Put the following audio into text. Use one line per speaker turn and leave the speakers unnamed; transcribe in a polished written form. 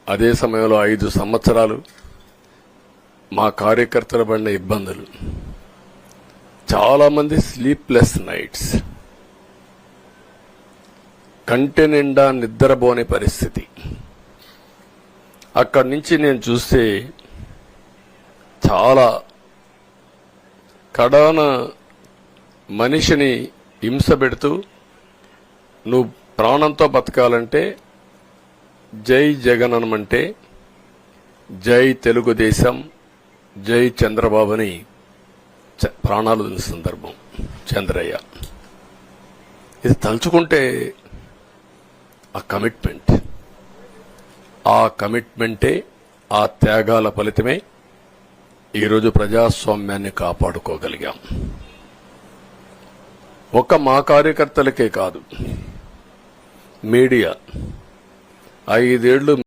అదే సమయంలో 5 సంవత్సరాలు మా కార్యకర్తలు పడిన ఇబ్బందులు, చాలా మంది స్లీప్లెస్ నైట్స్, కంటి నిండా నిద్రపోని పరిస్థితి. అక్కడి నుంచి నేను చూస్తే చాలా కడాన మనిషిని హింస పెడుతూ, నువ్వు ప్రాణంతో బతకాలంటే జై జగన్ అనమంటే జై తెలుగుదేశం, జై చంద్రబాబుని ప్రాణాలు వదిలిన సందర్భం చంద్రయ్య. ఇది తలుచుకుంటే ఆ కమిట్మెంటే, ఆ త్యాగాల ఫలితమే ఈరోజు ప్రజాస్వామ్యాన్ని కాపాడుకోగలిగాం. ఒక్క మా కార్యకర్తలకే కాదు, మీడియా 5 ఏళ్లు